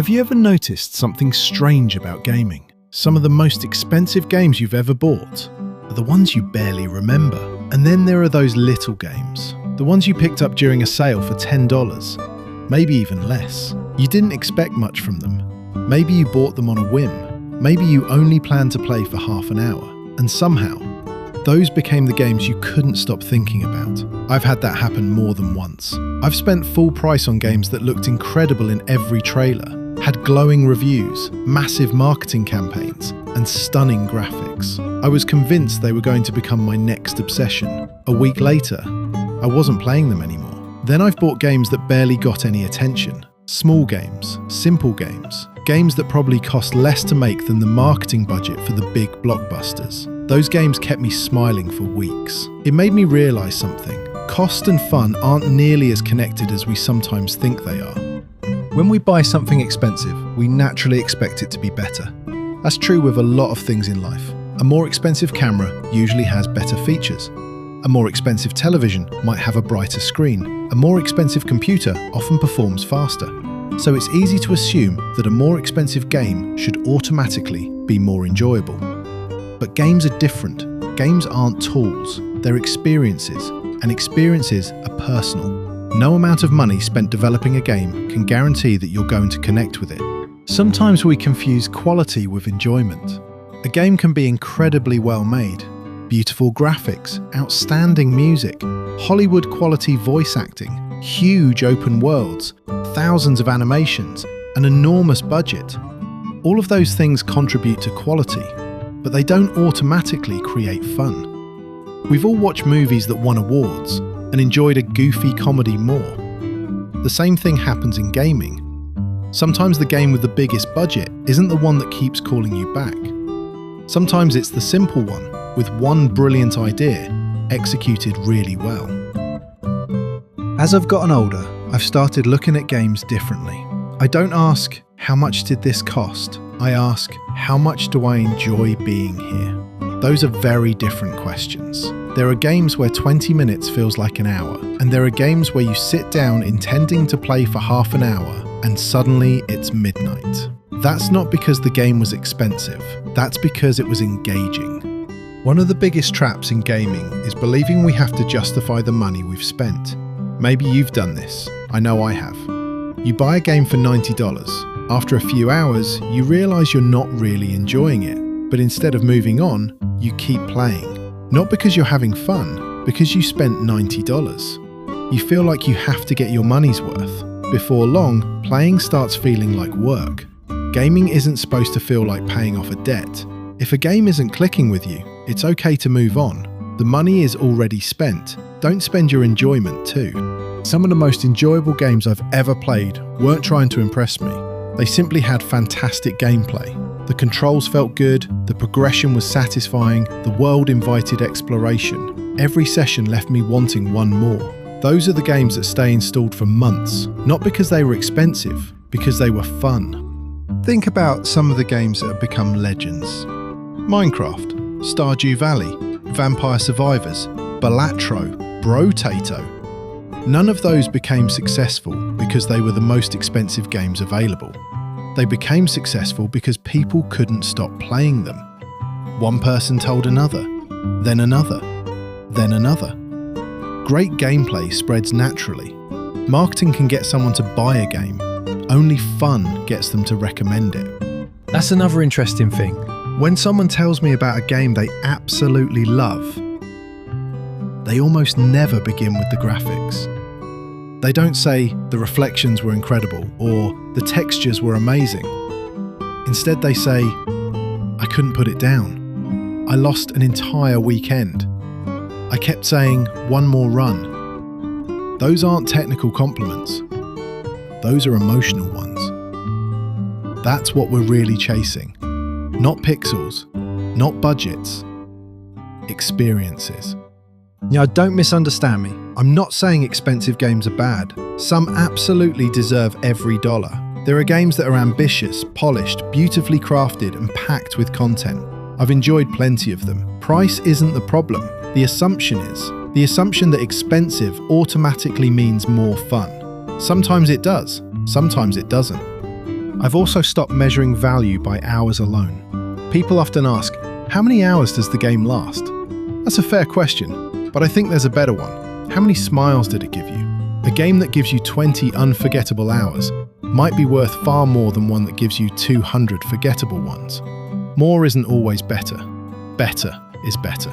Have you ever noticed something strange about gaming? Some of the most expensive games you've ever bought are the ones you barely remember. And then there are those little games, the ones you picked up during a sale for $10, maybe even less. You didn't expect much from them. Maybe you bought them on a whim. Maybe you only planned to play for half an hour. And somehow, those became the games you couldn't stop thinking about. I've had that happen more than once. I've spent full price on games that looked incredible in every trailer, had glowing reviews, massive marketing campaigns, and stunning graphics. I was convinced they were going to become my next obsession. A week later, I wasn't playing them anymore. Then I've bought games that barely got any attention. Small games, simple games, games that probably cost less to make than the marketing budget for the big blockbusters. Those games kept me smiling for weeks. It made me realize something. Cost and fun aren't nearly as connected as we sometimes think they are. When we buy something expensive, we naturally expect it to be better. That's true with a lot of things in life. A more expensive camera usually has better features. A more expensive television might have a brighter screen. A more expensive computer often performs faster. So it's easy to assume that a more expensive game should automatically be more enjoyable. But games are different. Games aren't tools, they're experiences, and experiences are personal. No amount of money spent developing a game can guarantee that you're going to connect with it. Sometimes we confuse quality with enjoyment. A game can be incredibly well made. Beautiful graphics, outstanding music, Hollywood-quality voice acting, huge open worlds, thousands of animations, an enormous budget. All of those things contribute to quality, but they don't automatically create fun. We've all watched movies that won awards and enjoyed a goofy comedy more. The same thing happens in gaming. Sometimes the game with the biggest budget isn't the one that keeps calling you back. Sometimes it's the simple one, with one brilliant idea, executed really well. As I've gotten older, I've started looking at games differently. I don't ask, how much did this cost? I ask, how much do I enjoy being here? Those are very different questions. There are games where 20 minutes feels like an hour, and there are games where you sit down intending to play for half an hour, and suddenly it's midnight. That's not because the game was expensive, that's because it was engaging. One of the biggest traps in gaming is believing we have to justify the money we've spent. Maybe you've done this, I know I have. You buy a game for $90. After a few hours, you realise you're not really enjoying it, but instead of moving on, you keep playing. Not because you're having fun, because you spent $90. You feel like you have to get your money's worth. Before long, playing starts feeling like work. Gaming isn't supposed to feel like paying off a debt. If a game isn't clicking with you, it's okay to move on. The money is already spent. Don't spend your enjoyment too. Some of the most enjoyable games I've ever played weren't trying to impress me. They simply had fantastic gameplay. The controls felt good, the progression was satisfying, the world invited exploration. Every session left me wanting one more. Those are the games that stay installed for months, not because they were expensive, because they were fun. Think about some of the games that have become legends. Minecraft, Stardew Valley, Vampire Survivors, Balatro, Brotato. None of those became successful because they were the most expensive games available. They became successful because people couldn't stop playing them. One person told another, then another, then another. Great gameplay spreads naturally. Marketing can get someone to buy a game. Only fun gets them to recommend it. That's another interesting thing. When someone tells me about a game they absolutely love, they almost never begin with the graphics. They don't say, the reflections were incredible, or the textures were amazing. Instead they say, I couldn't put it down. I lost an entire weekend. I kept saying, one more run. Those aren't technical compliments. Those are emotional ones. That's what we're really chasing. Not pixels, not budgets, experiences. Now, don't misunderstand me. I'm not saying expensive games are bad. Some absolutely deserve every dollar. There are games that are ambitious, polished, beautifully crafted, and packed with content. I've enjoyed plenty of them. Price isn't the problem. The assumption is. The assumption that expensive automatically means more fun. Sometimes it does, sometimes it doesn't. I've also stopped measuring value by hours alone. People often ask, how many hours does the game last? That's a fair question, but I think there's a better one. How many smiles did it give you? A game that gives you 20 unforgettable hours might be worth far more than one that gives you 200 forgettable ones. More isn't always better. Better is better.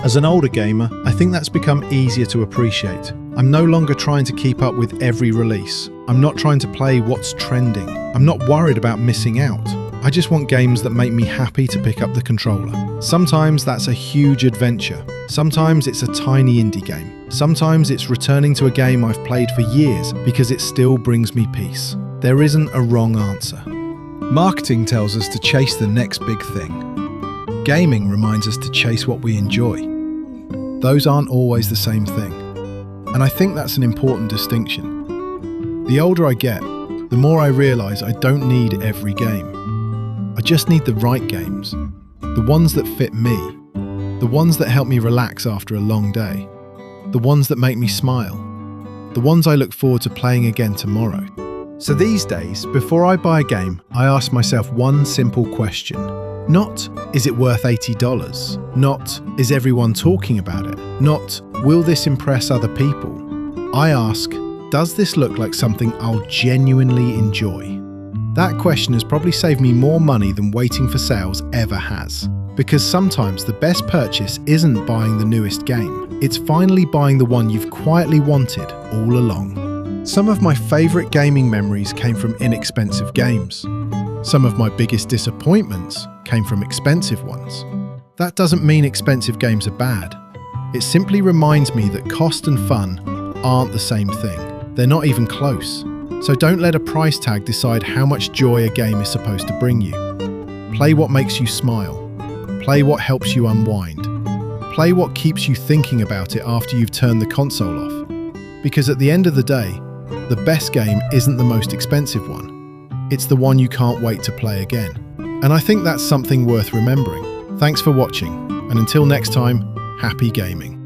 As an older gamer, I think that's become easier to appreciate. I'm no longer trying to keep up with every release. I'm not trying to play what's trending. I'm not worried about missing out. I just want games that make me happy to pick up the controller. Sometimes that's a huge adventure. Sometimes it's a tiny indie game. Sometimes it's returning to a game I've played for years because it still brings me peace. There isn't a wrong answer. Marketing tells us to chase the next big thing. Gaming reminds us to chase what we enjoy. Those aren't always the same thing. And I think that's an important distinction. The older I get, the more I realise I don't need every game. I just need the right games. The ones that fit me. The ones that help me relax after a long day. The ones that make me smile. The ones I look forward to playing again tomorrow. So these days, before I buy a game, I ask myself one simple question. Not, is it worth $80? Not, is everyone talking about it? Not, will this impress other people? I ask, does this look like something I'll genuinely enjoy? That question has probably saved me more money than waiting for sales ever has. Because sometimes the best purchase isn't buying the newest game. It's finally buying the one you've quietly wanted all along. Some of my favourite gaming memories came from inexpensive games. Some of my biggest disappointments came from expensive ones. That doesn't mean expensive games are bad. It simply reminds me that cost and fun aren't the same thing. They're not even close. So don't let a price tag decide how much joy a game is supposed to bring you. Play what makes you smile. Play what helps you unwind. Play what keeps you thinking about it after you've turned the console off. Because at the end of the day, the best game isn't the most expensive one. It's the one you can't wait to play again. And I think that's something worth remembering. Thanks for watching, and until next time, happy gaming.